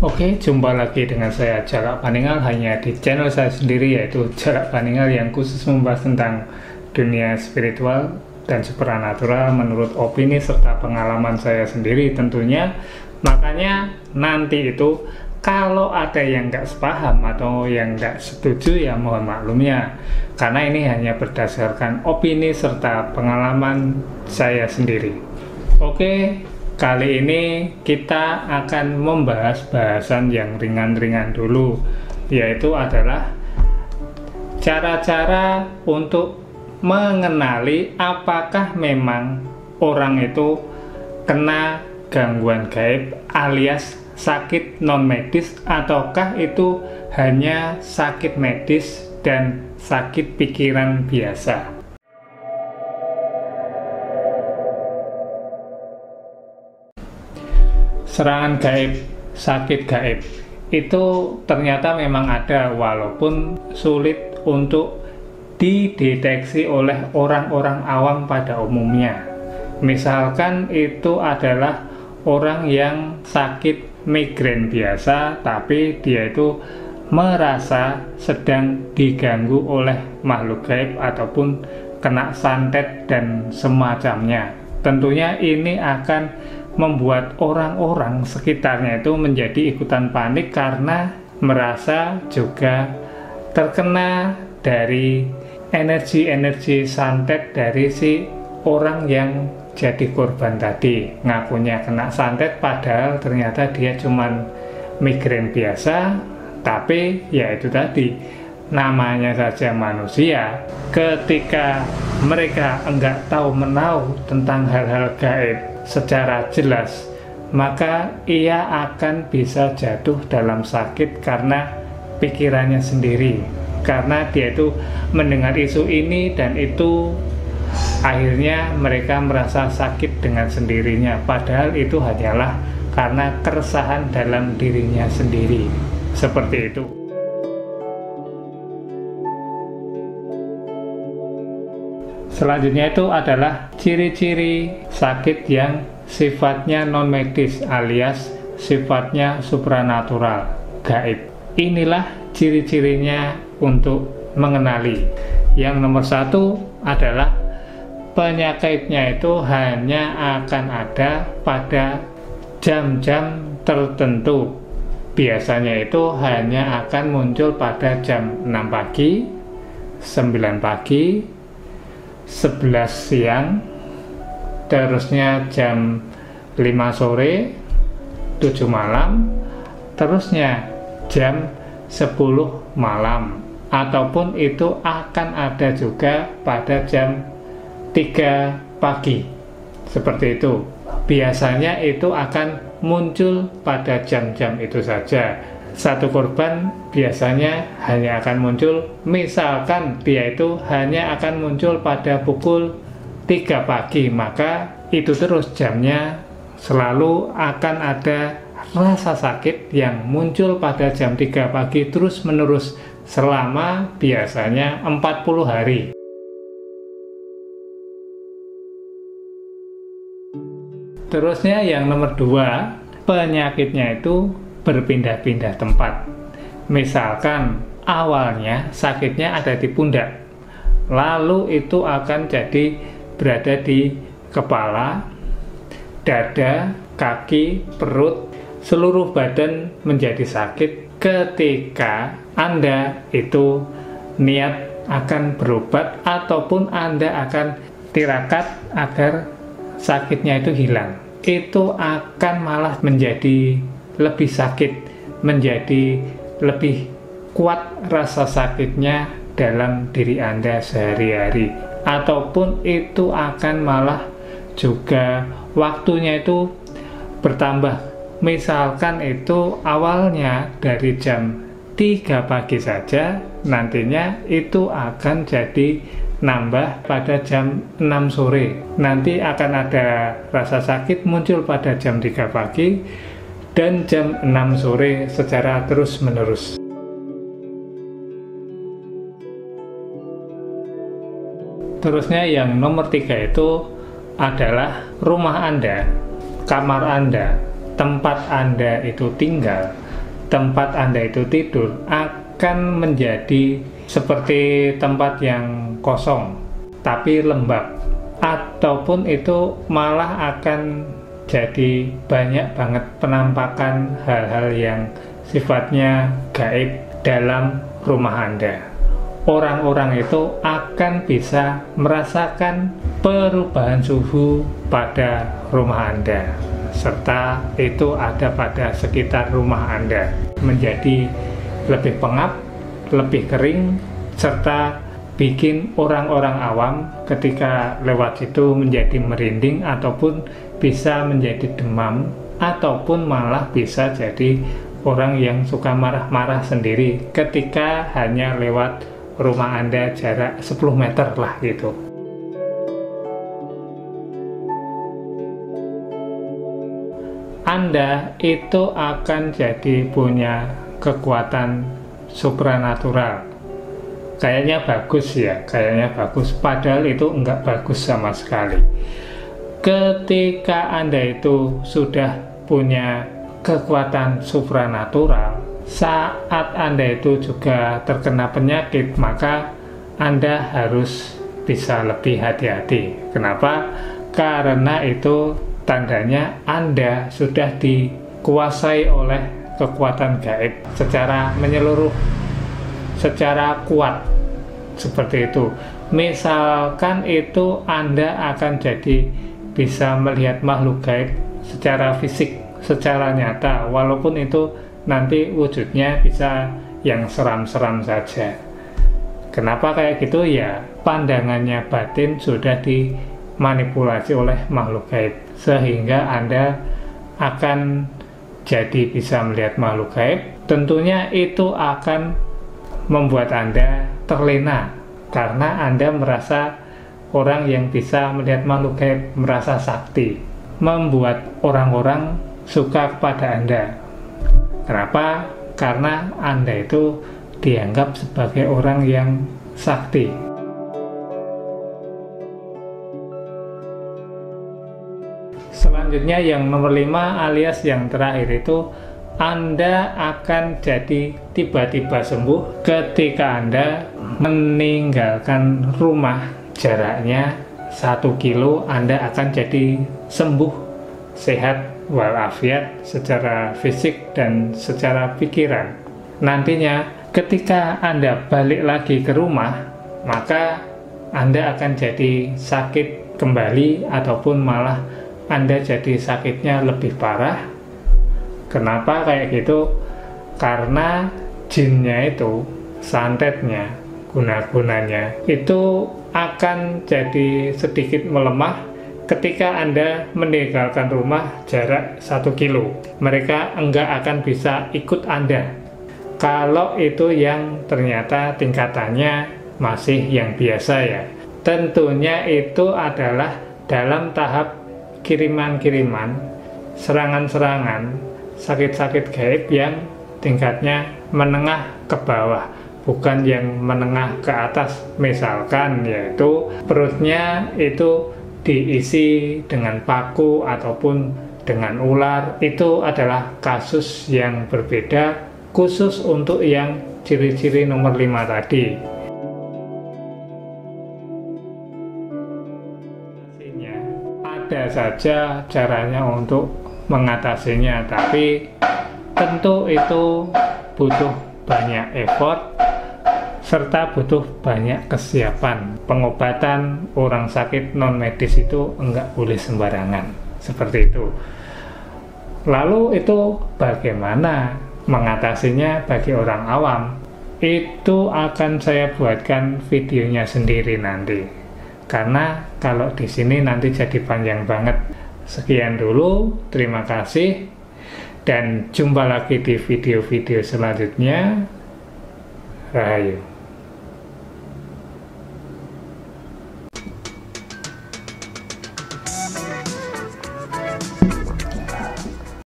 Oke, jumpa lagi dengan saya Jalak Paninggal hanya di channel saya sendiri, yaitu Jalak Paninggal yang khusus membahas tentang dunia spiritual dan supranatural menurut opini serta pengalaman saya sendiri tentunya. Makanya nanti itu kalau ada yang nggak sepaham atau yang nggak setuju ya mohon maklumnya, karena ini hanya berdasarkan opini serta pengalaman saya sendiri. Oke, kali ini kita akan membahas bahasan yang ringan-ringan dulu, yaitu adalah cara-cara untuk mengenali apakah memang orang itu kena gangguan gaib alias sakit non medis, ataukah itu hanya sakit medis dan sakit pikiran biasa. Serangan gaib, sakit gaib itu ternyata memang ada, walaupun sulit untuk dideteksi oleh orang-orang awam pada umumnya. Misalkan itu adalah orang yang sakit migrain biasa, tapi dia itu merasa sedang diganggu oleh makhluk gaib ataupun kena santet dan semacamnya. Tentunya ini akan membuat orang-orang sekitarnya itu menjadi ikutan panik karena merasa juga terkena dari energi-energi santet dari si orang yang jadi korban tadi. Ngakunya kena santet padahal ternyata dia cuman migrain biasa, tapi ya itu tadi, namanya saja manusia. Ketika mereka enggak tahu menahu tentang hal-hal gaib secara jelas, maka ia akan bisa jatuh dalam sakit karena pikirannya sendiri, karena dia itu mendengar isu ini dan itu, akhirnya mereka merasa sakit dengan sendirinya, padahal itu hanyalah karena keresahan dalam dirinya sendiri. Seperti itu. Selanjutnya itu adalah ciri-ciri sakit yang sifatnya non medis alias sifatnya supranatural, gaib. Inilah ciri-cirinya untuk mengenali. Yang nomor satu adalah penyakitnya itu hanya akan ada pada jam-jam tertentu. Biasanya itu hanya akan muncul pada jam 6 pagi, 9 pagi, 11 siang, terusnya jam 5 sore, 7 malam, terusnya jam 10 malam, ataupun itu akan ada juga pada jam 3 pagi. Seperti itu. Biasanya itu akan muncul pada jam-jam itu saja. Satu korban biasanya hanya akan muncul, misalkan dia itu hanya akan muncul pada pukul 3 pagi, maka itu terus jamnya selalu akan ada rasa sakit yang muncul pada jam 3 pagi terus menerus selama biasanya 40 hari. Terusnya yang nomor 2, penyakitnya itu berpindah-pindah tempat. Misalkan awalnya sakitnya ada di pundak, lalu itu akan jadi berada di kepala, dada, kaki, perut, seluruh badan menjadi sakit. Ketika Anda itu niat akan berobat ataupun Anda akan tirakat agar sakitnya itu hilang, itu akan malah menjadi lebih sakit, menjadi lebih kuat rasa sakitnya dalam diri Anda sehari-hari, ataupun itu akan malah juga waktunya itu bertambah. Misalkan itu awalnya dari jam 3 pagi saja, nantinya itu akan jadi nambah pada jam 6 sore. Nanti akan ada rasa sakit muncul pada jam 3 pagi dan jam 6 sore secara terus-menerus. Terusnya yang nomor 3 itu adalah rumah Anda, kamar Anda, tempat Anda itu tinggal, tempat Anda itu tidur akan menjadi seperti tempat yang kosong tapi lembab, ataupun itu malah akan jadi banyak banget penampakan hal-hal yang sifatnya gaib dalam rumah Anda. Orang-orang itu akan bisa merasakan perubahan suhu pada rumah Anda, serta itu ada pada sekitar rumah Anda, menjadi lebih pengap, lebih kering, serta bikin orang-orang awam ketika lewat situ menjadi merinding, ataupun bisa menjadi demam, ataupun malah bisa jadi orang yang suka marah-marah sendiri ketika hanya lewat rumah Anda jarak 10 meter lah gitu. Anda itu akan jadi punya kekuatan supranatural. Kayaknya bagus ya, kayaknya bagus, padahal itu enggak bagus sama sekali. Ketika Anda itu sudah punya kekuatan supranatural, saat Anda itu juga terkena penyakit, maka Anda harus bisa lebih hati-hati. Kenapa? Karena itu tandanya Anda sudah dikuasai oleh kekuatan gaib secara menyeluruh, secara kuat, seperti itu. Misalkan itu Anda akan jadi bisa melihat makhluk gaib secara fisik, secara nyata, walaupun itu nanti wujudnya bisa yang seram-seram saja. Kenapa kayak gitu? Ya, pandangannya batin sudah dimanipulasi oleh makhluk gaib, sehingga Anda akan jadi bisa melihat makhluk gaib. Tentunya itu akan membuat Anda terlena, karena Anda merasa orang yang bisa melihat makhluk gaib, merasa sakti, membuat orang-orang suka kepada Anda. Kenapa? Karena Anda itu dianggap sebagai orang yang sakti. Selanjutnya yang nomor 5 alias yang terakhir itu, Anda akan jadi tiba-tiba sembuh ketika Anda meninggalkan rumah jaraknya 1 kilo. Anda akan jadi sembuh, sehat walafiat secara fisik dan secara pikiran. Nantinya ketika Anda balik lagi ke rumah, maka Anda akan jadi sakit kembali, ataupun malah Anda jadi sakitnya lebih parah. Kenapa kayak gitu? Karena jinnya itu, santetnya, guna-gunanya itu akan jadi sedikit melemah ketika Anda meninggalkan rumah jarak 1 kilo. Mereka enggak akan bisa ikut Anda kalau itu yang ternyata tingkatannya masih yang biasa ya. Tentunya itu adalah dalam tahap kiriman-kiriman, serangan-serangan, sakit-sakit gaib yang tingkatnya menengah ke bawah, bukan yang menengah ke atas. Misalkan yaitu perutnya itu diisi dengan paku ataupun dengan ular. Itu adalah kasus yang berbeda, khusus untuk yang ciri-ciri nomor 5 tadi. Ada saja caranya untuk mengatasinya, tapi tentu itu butuh banyak effort serta butuh banyak kesiapan. Pengobatan orang sakit non medis itu enggak boleh sembarangan, seperti itu. Lalu itu bagaimana mengatasinya bagi orang awam? Itu akan saya buatkan videonya sendiri nanti, karena kalau di sini nanti jadi panjang banget. Sekian dulu, terima kasih, dan jumpa lagi di video-video selanjutnya. Rahayu.